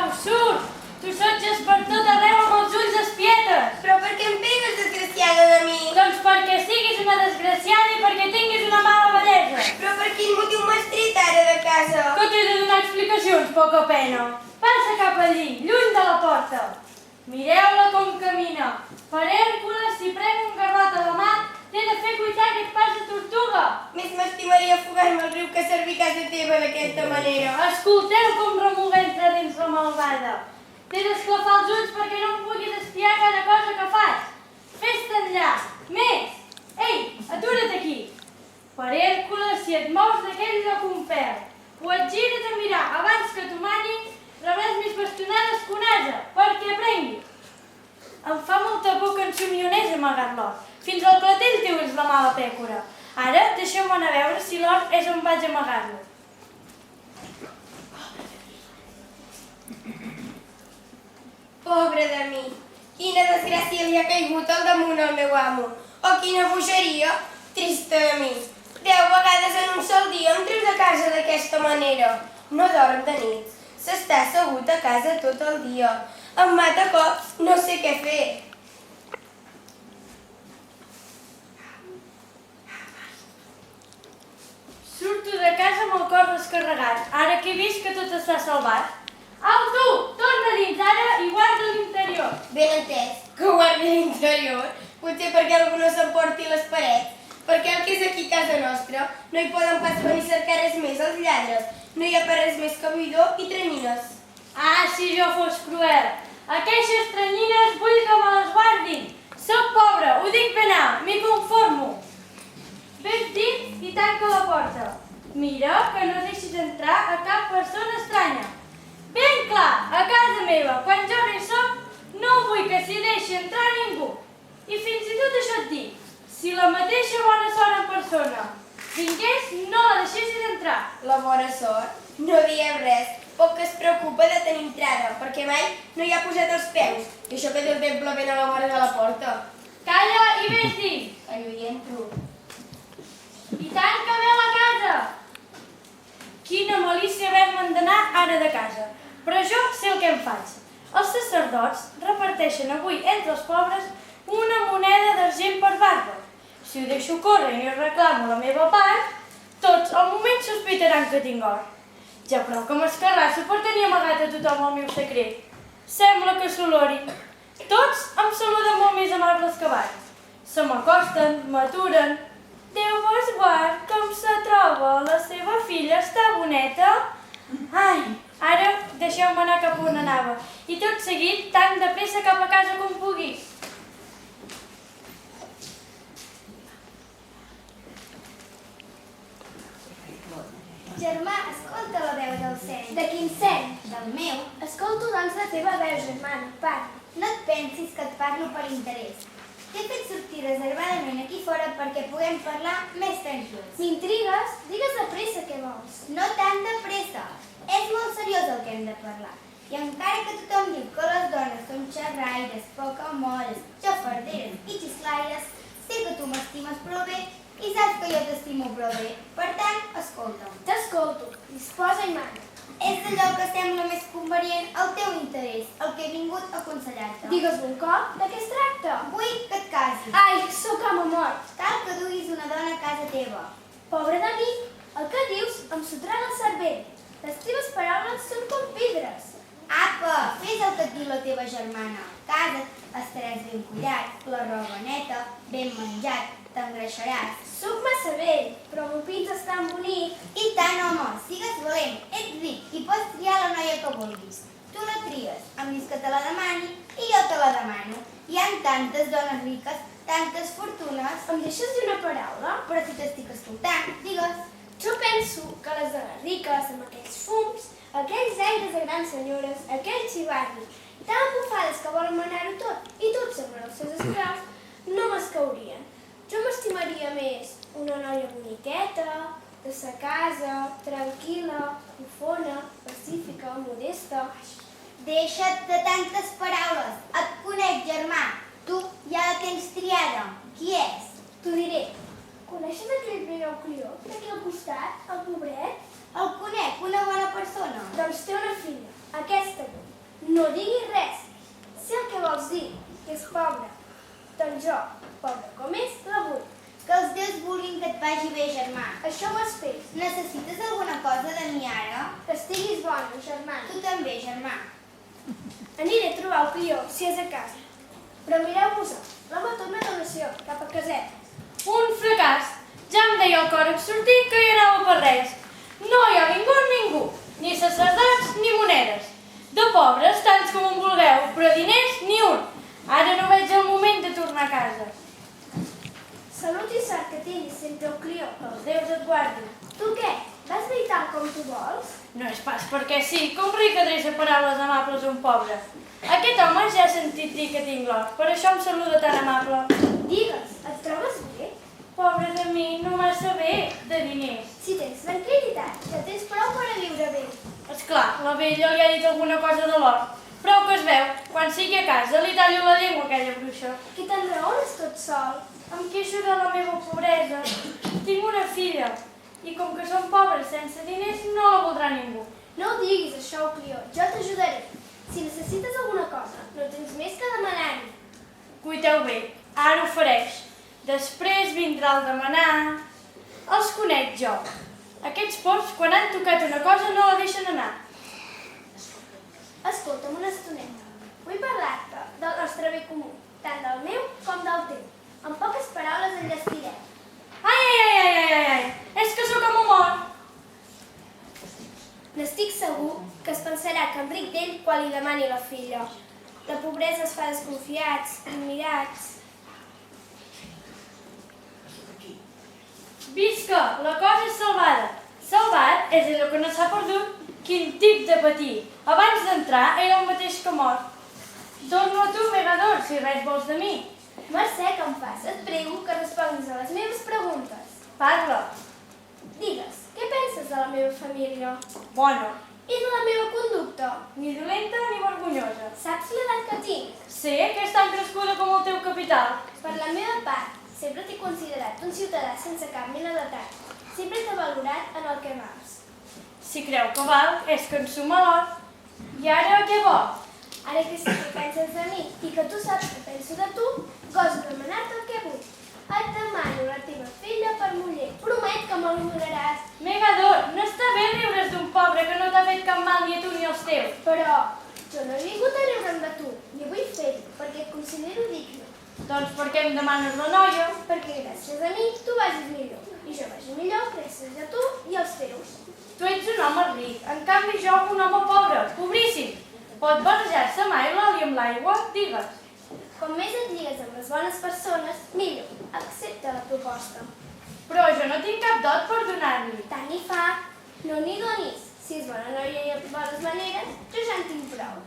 Au, surt! Tu sotges per tot arreu amb els ulls espietes! Però per què em pegues, desgraciada de mi? Doncs perquè siguis una desgraciada i perquè tinguis una mala bellesa! Però per quin motiu m'has tret ara de casa? Que t'he de donar explicacions, poca pena! Passa cap allí, lluny de la porta! Mireu-la com camina! Per Hèrcules, si pren un garrot a la mà, t'he de fer cuitar aquest pas de tortuga! Més m'estimaria afogar-me al riu que servir casa teva d'aquesta manera. Escolteu com remuga entre dins la malvada! T'he d'esclafar els ulls perquè no em puguis espiar cada cosa que faig! Fes-te enllà! Més! Ei, atura't aquí! Per Hèrcules, si et mous d'aquell lloc un pèl o et gires a mirar abans que t'ho manyi, rebràs més bastonades que un ase, perquè aprengui! Em fa molta por que en somionés amagat l'or. Fins al clatell teu és la mala pècora. Ara deixeu-me anar a veure si l'or és on vaig amagar-lo. Pobre de mi, quina desgràcia li ha caigut al damunt al meu amo. O quina bogeria, trista de mi. 10 vegades en un sol dia em treus de casa d'aquesta manera. No dorm de nit, s'està assegut a casa tot el dia. Em mata a cops, no sé què fer. Surto de casa amb el cor descarregat, ara que he vist que tot està salvat. Au, tu! Torna dins ara i guarda l'interior. Ben entès, que guardi l'interior. Potser perquè algú no s'emporti les parets. Perquè el que és aquí casa nostra no hi poden pas venir a cercar res més els lladres. No hi ha per res més que buidor i tranyines. Ah, si jo fos cruel! Aquestes tranyines vull que me les guardin. Soc pobre, ho dic ben alt, m'hi conformo. Ves dins i tanca la porta. Mira que no deixis entrar a cap persona estranya. Ben clar, a casa meva, quan jo no hi soc, no vull que s'hi deixi entrar ningú. I fins i tot això et dic, si la mateixa bona sort en persona vingués, no la deixessis entrar. La bona sort? No diem res. Poc que es preocupa de tenir entrada, perquè mai no hi ha posat els peus. I això que té el temple ben a la vora de la porta. Calla i ves dins. Allò hi entro. I tanca bé la casa. Quina malícia haver-me'n d'anar ara de casa. Però jo sé el que em faig. Els sacerdots reparteixen avui entre els pobres una moneda d'argent per barba. Si ho deixo córrer i reclamo la meva part, tots al moment sospitaran que tinc or. Ja prou que m'escarrasso per tenir amagat a tothom el meu secret. Sembla que s'olorin. Tots em saluden molt més amables que abans. Se m'acosten, m'aturen. Déu vos guard, com se troba? La seva filla està boneta? Ai, ara deixeu-me anar cap on anava. I tot seguit, tan de pressa cap a casa com pugui. Germà, escolta la veu del cent. De quin cent? Del meu. Escolto doncs la teva veu, germana, parla. No et pensis que et parlo per interès. T'he fet sortir reservadament aquí fora perquè puguem parlar més tranquils. M'intrigues? Digues de pressa què vols. No tant de pressa. És molt seriós el que hem de parlar. I encara que tothom diu que les dones són xerraires, pocamoles, xafarderes i xisclaires, sé que tu m'estimes prou bé i saps que jo t'estimo prou bé. Per tant, escolta'm. T'escolto. Disposa i mana. És d'allò que sembla més convenient al teu interès, el que he vingut a aconsellar-te. Digues un cop, de què es tracta? Vull que et casis. Ai, sóc home mort. Cal que duguis una dona a casa teva. Pobre de mi, el que dius em sotraga el cervell. Les teves paraules són com pedres. Apa, fes el que et diu la teva germana. Casa't, estaràs ben cuidat, la roba neta, ben menjat, t'engreixaràs. Soc massa vell, però m'ho pintes tan bonic. I tant, home, sigues valent, ets ric i pots triar la noia que vulguis. Tu la tries, em dius que te la demani i jo te la demano. Hi ha tantes dones riques, tantes fortunes. Em deixes dir una paraula? Però si t'estic escoltant, digues. Jo penso que les dones riques, amb aquells fums, aquells aires de grans senyores, aquells xivarris, tan bufades que volen manar-ho tot, i tots semblen els seus esclaus, no m'escaurien. Jo m'estimaria més una noia boniqueta, de sa casa, tranquil·la, bufona, pacífica, modesta. Deixa't de tantes paraules. Et conec, germà. Tu ja la tens triada. Qui és? T'ho diré. Coneixes aquell brigau crió d'aquí al costat, el pobret? El conec, una bona persona. Doncs té una filla, aquesta. No diguis res. Si el que vols dir és pobre, doncs jo, pobre com és, la vull. Que els déus vulguin que et vagi bé, germà. Això ho espero. Necessites alguna cosa de mi ara? Que estiguis bona, germana. Tu també, germà. Aniré a trobar el Clió, si és a casa. Però mireu-vos-ho, l'home torna a donació, cap a caseta. Un fracàs. Ja em deia el cor sortir que hi anava per res. No hi ha vingut ningú, ni sacerdots ni monedes. De pobres, tants com en vulgueu, però diners ni un. Ara no veig el moment de tornar a casa. Salut i sort que tinguis sempre el Clió. Que els déus et guardin. Tu què? Vas dir tant com tu vols? No és pas perquè sí, com ric adreça paraules amables a un pobre. Aquest home ja ha sentit dir que tinc l'or, per això em saluda tan amable. Digues, et trobes bé? Pobre de mi, no massa bé, de diners. Si tens tranquil·litat, ja tens prou per a viure bé. Esclar, la vella li ha dit alguna cosa de l'or. Prou que es veu, quan sigui a casa li tallo la llengua a aquella bruixa. Que t'enraones tot sol. Em queixo de la meva pobresa. Tinc una filla, i com que som pobres sense diners, no la voldrà ningú. No ho diguis, això, Clió, jo t'ajudaré. Si necessites alguna cosa, no tens més que demanar-hi. Cuiteu bé, ara ofereix. Després vindrà el demanar. Els conec jo. Aquests pops, quan han tocat una cosa, no la deixen anar. Escolta'm una estoneta. Vull parlar-te del nostre bé comú, tant del meu com del teu. En poques paraules enllestirem. Ai, és que sóc com un mort. N'estic segur que es pensarà que enric d'ell quan li demani la filla. La pobresa es fa desconfiats, admirats. Visca, la cosa és salvada. Salvat és allò que no s'ha perdut. Quin tip de patir. Abans d'entrar era el mateix que mort. Torno a tu, Megador, si res vols de mi. Mercè, que em fas? Et prego que responguis a les meves preguntes. Parla. Digues, què penses de la meva família? Bona. I de la meva conducta? Ni dolenta ni vergonyosa. Saps l'edat que tinc? Sé que és tan crescuda com el teu capital. Per la meva part, sempre t'he considerat un ciutadà sense cap mena d'edat. Sempre t'he valorat en el que vals. Si creu que val, és que en suma l'or. I ara què vol? Ara que sé què penses de mi i que tu saps què penso de tu, goso demanar-te el que vull. Et demano la teva filla per muller. Promet que me l'honoraràs. Megador, no està bé riure's d'un pobre que no t'ha fet cap mal ni a tu ni als teus. Però jo no he vingut a riure'm de tu, ni vull fer-ho, perquè et considero digne. Doncs per què em demanes la noia? Perquè gràcies a mi tu vagis millor, i jo vagi millor gràcies a tu i als teus. Tu ets un home ric, en canvi jo un home pobre, pobríssim. Pot barrejar-se mai l'oli amb l'aigua? Digues. Com més et lligues amb les bones persones, millor. Accepta la proposta. Però jo no tinc cap dot per donar-li. Tant n'hi fa, no n'hi donis. Si és bona noia i amb bones maneres, jo ja en tinc prou.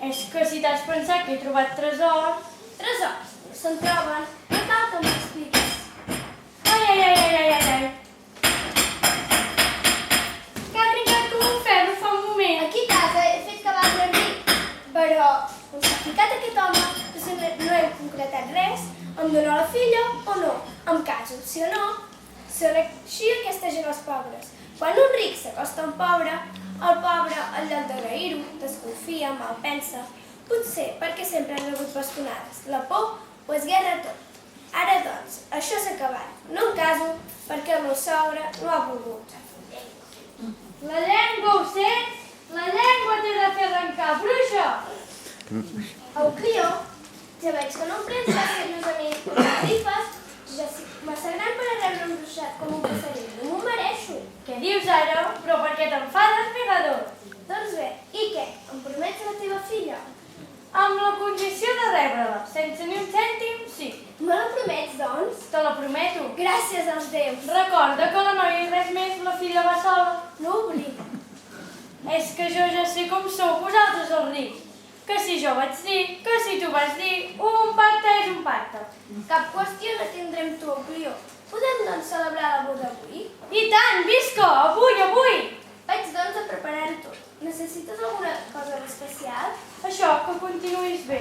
És que si t'has pensat que he trobat tresors... Tresors, se'n troben, no cal que m'ho expliquis. Ai. Que ha trincat com un ferro fa un moment. Aquí a casa he fet cabal de ric, però on s'ha ficat aquest home, que sempre no hem concretat res, em dóna la filla o no, em caso, sí o no. Són així aquesta gent els pobres. Quan un ric s'acosta a un pobre, el pobre, en lloc d'agrair-ho, desconfia, malpensa, potser perquè sempre han rebut bastonades. La por ho esguerra tot. Ara doncs, això s'ha acabat. No em caso perquè el meu sogre no ha volgut. La llengua, ho sents? La llengua t'he de fer arrencar, bruixa! El Clió, ja veig que no em prens pas seriosament com les grifes, ja estic massa gran per a rebre embruixat com un passerell. No m'ho mereixo. Què dius ara? Però per què t'enfades, Megador? Doncs bé, i què? Em promets la teva filla? Amb la condició de rebre-la, sense ni un cèntim, sí. Me la promets, doncs? Te la prometo. Gràcies als déus. Recorda que la noia i res més, la filla va sola. No ho oblido. És que jo ja sé com sou vosaltres els rics. Que si jo vaig dir, que si tu vas dir, un pacte és un pacte. Cap qüestió no tindrem tu, Clió. Podem, doncs, celebrar la boda avui? I tant, visca! Avui! Vaig, doncs, a preparar-ho tot. Necessites alguna cosa especial? Això, que continuïs bé.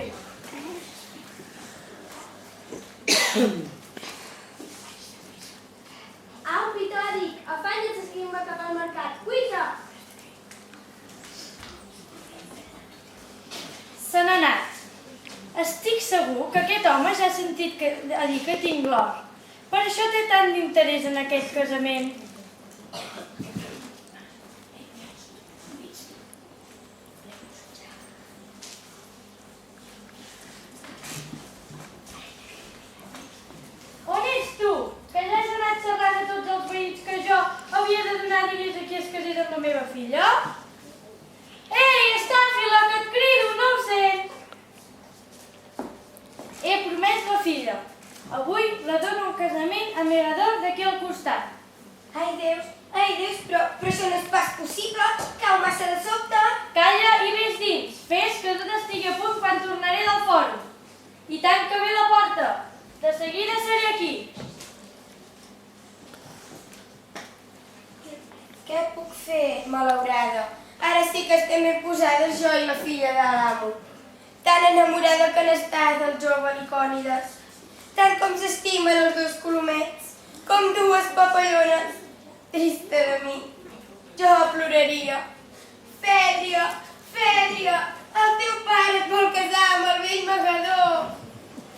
Au, Pitòric, afanya't, esquimba cap al mercat. Cuita! Estic segur que aquest home ja ha sentit a dir que tinc l'or. Per això té tant d'interès en aquest casament. On ets tu? Que ja has anat xerrant a tots els veïns que jo havia de donar diners a qui es casés amb la meva filla? Ei, Estàfila, que et crido, no ho sents? He promès la filla. Avui la dono un casament a Mirador d'aquí al costat. Ai, Deus, però això no és pas possible. Cau massa de sobte. Calla i vés dins. Fes que tot estigui a punt quan tornaré del fòrum. I tanca bé la porta. De seguida seré aquí. Què puc fer, malaurada? Ara sí que estem ben posades jo i la filla de l'amo. Tan enamorada que n'està del jove Licònides. Tant com s'estimen els dos colomets, com dues papallones. Trista de mi. Jo ploraria. Fèdria, Fèdria,